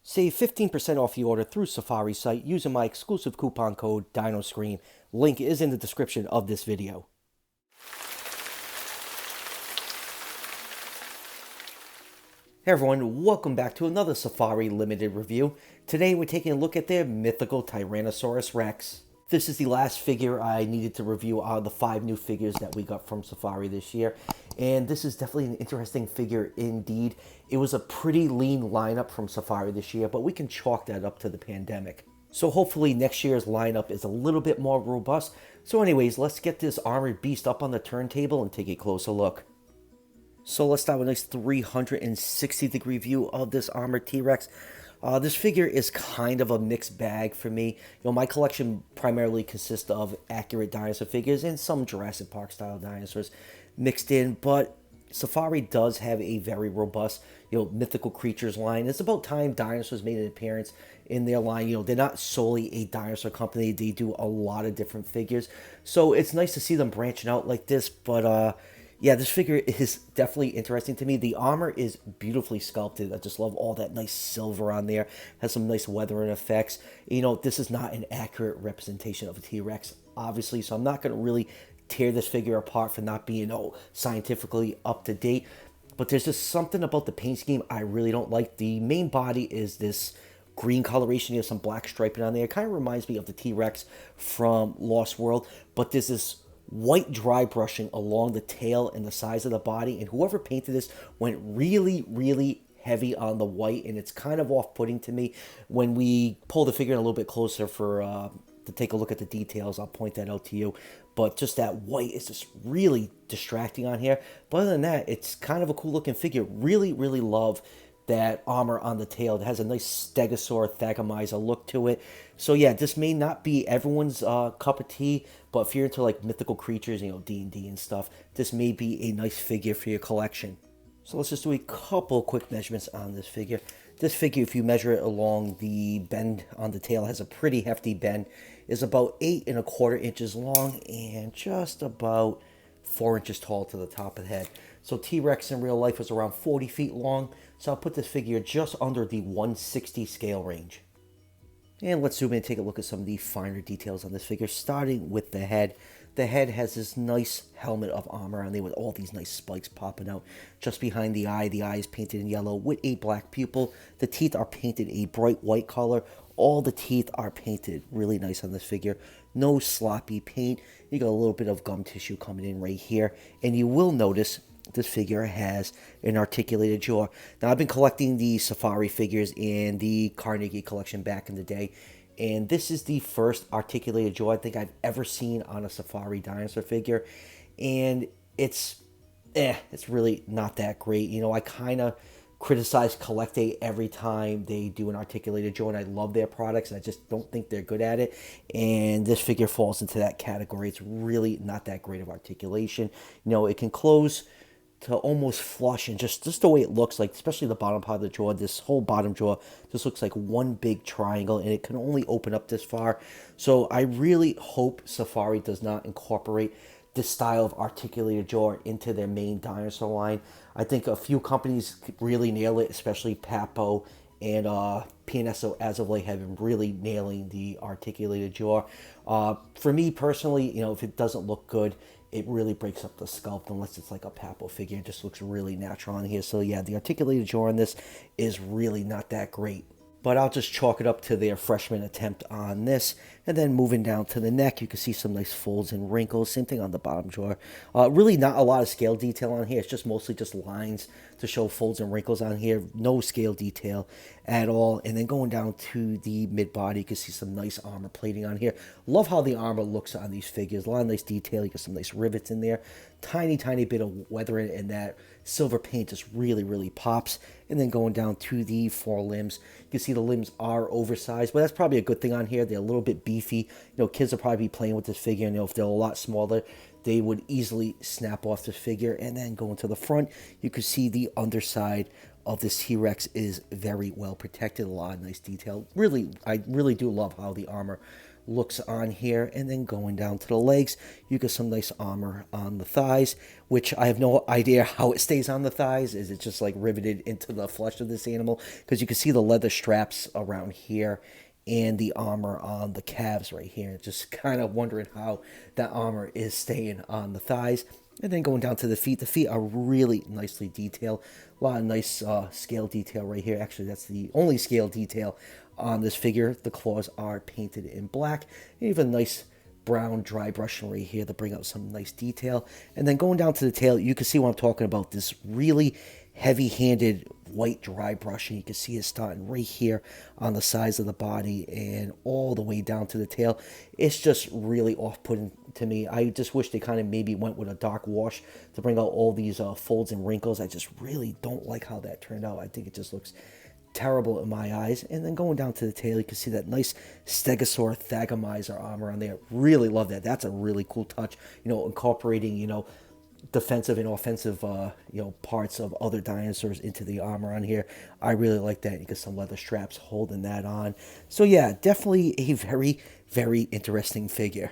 Save 15% off your order through Safari site using my exclusive coupon code DINOSCREAM. Link is in the description of this video. Hey everyone, welcome back to another Safari Limited review. Today we're taking a look at their Mythical Tyrannosaurus Rex. This is the last figure I needed to review out of the 5 new figures that we got from Safari this year. And this is definitely an interesting figure indeed. It was a pretty lean lineup from Safari this year, but we can chalk that up to the pandemic. So hopefully next year's lineup is a little bit more robust. So anyways, let's get this armored beast up on the turntable and take a closer look. So let's start with a nice 360 degree view of this armored T-Rex. This figure is kind of a mixed bag for me. My collection primarily consists of accurate dinosaur figures and some Jurassic Park style dinosaurs mixed in, but Safari does have a very robust, mythical creatures line. It's about time dinosaurs made an appearance in their line. They're not solely a dinosaur company. They do a lot of different figures. So it's nice to see them branching out like this, but yeah, this figure is definitely interesting to me. The armor is beautifully sculpted. I just love all that nice silver on there. Has some nice weathering effects. This is not an accurate representation of a T-Rex, obviously, so I'm not going to really tear this figure apart for not being scientifically up to date. But there's just something about the paint scheme I really don't like. The main body is this green coloration. You have some black striping on there. It kind of reminds me of the T-Rex from Lost World, but there's this white dry brushing along the tail and the sides of the body, and whoever painted this went really heavy on the white, and it's kind of off-putting to me. When we pull the figure in a little bit closer to take a look at the details, I'll point that out to you, but just that white is just really distracting on here. But other than that, it's kind of a cool looking figure. Really love that armor on the tail. It has a nice stegosaur thagomizer look to it. So yeah, this may not be everyone's cup of tea, but if you're into like mythical creatures, D&D and stuff, this may be a nice figure for your collection. So let's just do a couple quick measurements on this figure. This figure, if you measure it along the bend on the tail, has a pretty hefty bend. Is about 8¼ inches long and just about 4 inches tall to the top of the head. So T-Rex in real life is around 40 feet long, so I'll put this figure just under the 160 scale range. And let's zoom in and take a look at some of the finer details on this figure, starting with the head. The head has this nice helmet of armor on there with all these nice spikes popping out just behind the eye. The eye is painted in yellow with a black pupil. The teeth are painted a bright white color. All the teeth are painted really nice on this figure. No sloppy paint. You got a little bit of gum tissue coming in right here. And you will notice this figure has an articulated jaw. Now, I've been collecting the Safari figures in the Carnegie collection back in the day, and this is the first articulated jaw I think I've ever seen on a Safari dinosaur figure, and it's really not that great. I kind of criticize Collectate every time they do an articulated jaw, and I love their products, and I just don't think they're good at it, and this figure falls into that category. It's really not that great of articulation. It can close to almost flush, and just the way it looks, like especially the bottom part of the jaw, this whole bottom jaw just looks like one big triangle, and it can only open up this far. So I really hope Safari does not incorporate this style of articulated jaw into their main dinosaur line. I think a few companies really nail it, especially Papo and PNSO as of late have been really nailing the articulated jaw. For me personally, if it doesn't look good, it really breaks up the sculpt unless it's like a Papo figure. It just looks really natural on here. So yeah, the articulated jaw on this is really not that great. But I'll just chalk it up to their freshman attempt on this. And then moving down to the neck, you can see some nice folds and wrinkles. Same thing on the bottom jaw. Really not a lot of scale detail on here. It's just mostly just lines to show folds and wrinkles on here. No scale detail at all. And then going down to the mid-body, you can see some nice armor plating on here. Love how the armor looks on these figures. A lot of nice detail. You get some nice rivets in there. Tiny bit of weathering, and that silver paint just really pops. And then going down to the forelimbs, you can see the limbs are oversized, but that's probably a good thing on here. They're a little bit beefy. Kids will probably be playing with this figure, and if they're a lot smaller, they would easily snap off the figure. And then going to the front, you can see the underside of this T-Rex is very well protected. A lot of nice detail. I really do love how the armor looks on here. And then going down to the legs, you get some nice armor on the thighs, which I have no idea how it stays on the thighs. Is it just like riveted into the flesh of this animal? Because you can see the leather straps around here and the armor on the calves right here. Just kind of wondering how that armor is staying on the thighs. And then going down to the feet are really nicely detailed. A lot of nice scale detail right here. Actually, that's the only scale detail on this figure. The claws are painted in black. And even nice brown dry brushing right here to bring out some nice detail. And then going down to the tail, you can see what I'm talking about. This really heavy-handed white dry brushing. You can see it starting right here on the sides of the body and all the way down to the tail. It's just really off-putting to me. I just wish they kind of maybe went with a dark wash to bring out all these folds and wrinkles. I just really don't like how that turned out. I think it just looks terrible in my eyes. And then going down to the tail, you can see that nice Stegosaur Thagomizer armor on there. Really love that. That's a really cool touch, incorporating, defensive and offensive, parts of other dinosaurs into the armor on here. I really like that. You get some leather straps holding that on. So yeah, definitely a very, very interesting figure.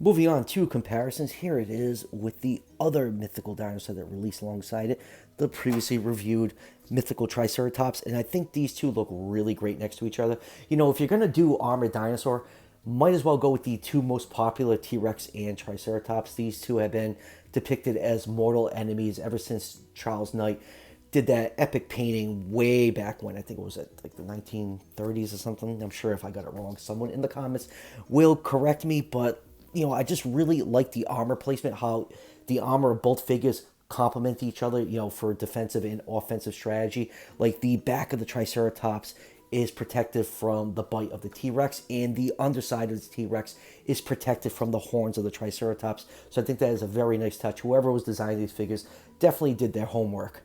Moving on to comparisons, here it is with the other mythical dinosaur that released alongside it, the previously reviewed Mythical Triceratops, and I think these two look really great next to each other. If you're going to do armored dinosaur, might as well go with the two most popular T-Rex and Triceratops. These two have been depicted as mortal enemies ever since Charles Knight did that epic painting way back when. I think it was at like the 1930s or something. I'm sure if I got it wrong, someone in the comments will correct me, but I just really like the armor placement, how the armor of both figures complement each other, for defensive and offensive strategy. Like the back of the Triceratops is protected from the bite of the T-Rex, and the underside of the T-Rex is protected from the horns of the Triceratops. So I think that is a very nice touch. Whoever was designing these figures definitely did their homework.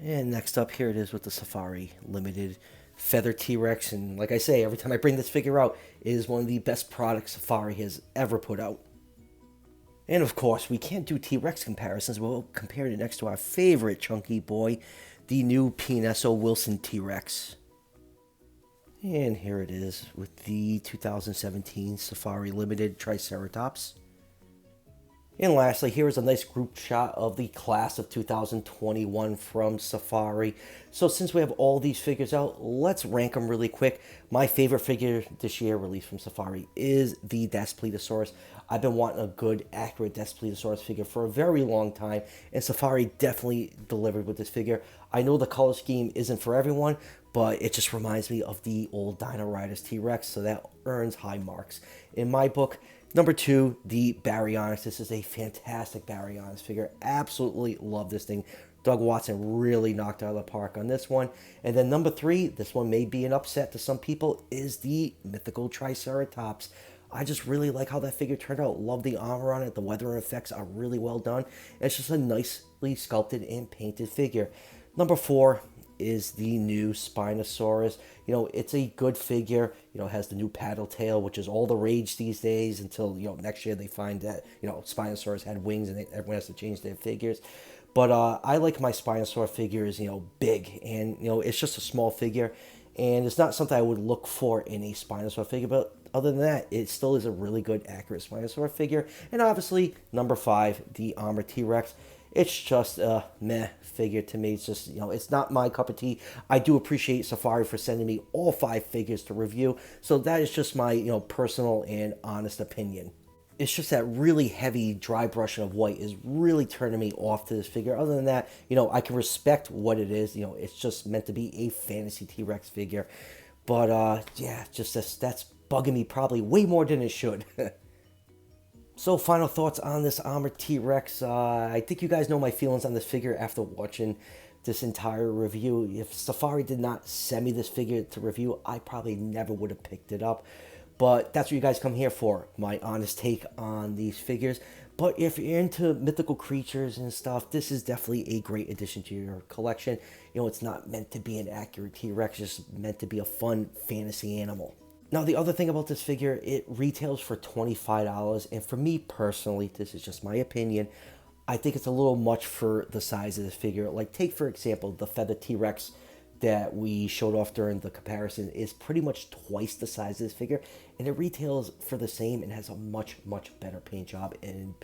And next up, here it is with the Safari Limited Feather T-Rex. And like I say, every time I bring this figure out, it is one of the best products Safari has ever put out. And of course, we can't do T-Rex comparisons. We'll compare it next to our favorite chunky boy, the new P&SO Wilson T-Rex. And here it is with the 2017 Safari Limited Triceratops. And lastly, here is a nice group shot of the class of 2021 from Safari. So since we have all these figures out, let's rank them really quick. My favorite figure this year released from Safari is the Daspletosaurus. I've been wanting a good, accurate Daspletosaurus figure for a very long time, and Safari definitely delivered with this figure. I know the color scheme isn't for everyone, but it just reminds me of the old Dino Riders T-Rex, so that earns high marks in my book. Number 2, the Baryonyx. This is a fantastic Baryonyx figure. Absolutely love this thing. Doug Watson really knocked out of the park on this one. And then number 3, this one may be an upset to some people, is the Mythical Triceratops. I just really like how that figure turned out. Love the armor on it. The weather effects are really well done. It's just a nicely sculpted and painted figure. Number 4 is the new Spinosaurus. It's a good figure. Has the new paddle tail, which is all the rage these days until, next year they find that, Spinosaurus had wings and everyone has to change their figures. But I like my Spinosaurus figures, big. And, it's just a small figure. And it's not something I would look for in a Spinosaurus figure. But other than that, it still is a really good, accurate Spinosaurus figure. And obviously, number 5, the Armored T-Rex. It's just a meh figure to me. It's just, it's not my cup of tea. I do appreciate Safari for sending me all 5 figures to review. So that is just my, personal and honest opinion. It's just that really heavy dry brushing of white is really turning me off to this figure. Other than that, I can respect what it is. It's just meant to be a fantasy T-Rex figure. But, yeah, just that's bugging me probably way more than it should. So, final thoughts on this Armored T-Rex. I think you guys know my feelings on this figure after watching this entire review. If Safari did not send me this figure to review, I probably never would have picked it up. But that's what you guys come here for, my honest take on these figures. But if you're into mythical creatures and stuff, this is definitely a great addition to your collection. It's not meant to be an accurate T-Rex, it's just meant to be a fun fantasy animal. Now, the other thing about this figure, it retails for $25, and for me personally, this is just my opinion, I think it's a little much for the size of this figure. Like, take, for example, the Feather T-Rex that we showed off during the comparison is pretty much twice the size of this figure, and it retails for the same and has a much better paint job and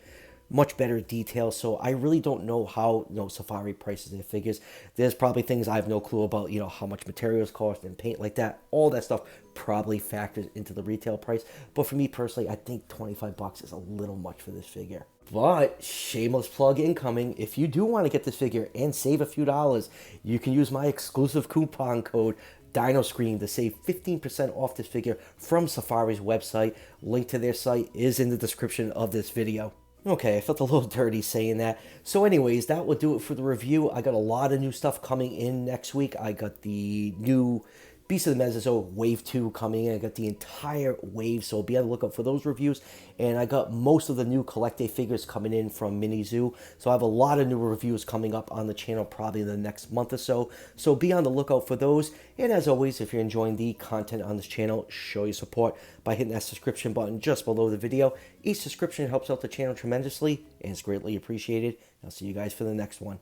much better detail. So I really don't know how Safari prices their figures. There's probably things I have no clue about, how much materials cost and paint like that. All that stuff probably factors into the retail price. But for me personally, I think $25 is a little much for this figure. But shameless plug incoming, if you do want to get this figure and save a few dollars, you can use my exclusive coupon code DinoScream to save 15% off this figure from Safari's website. Link to their site is in the description of this video. Okay, I felt a little dirty saying that. So anyways, that will do it for the review. I got a lot of new stuff coming in next week. I got the new Beast of the Mesozoic Wave 2 coming in. I got the entire wave, so be on the lookout for those reviews. And I got most of the new Collecte figures coming in from Mini Zoo. So I have a lot of new reviews coming up on the channel probably in the next month or so. So be on the lookout for those. And as always, if you're enjoying the content on this channel, show your support by hitting that subscription button just below the video. Each subscription helps out the channel tremendously and is greatly appreciated. I'll see you guys for the next one.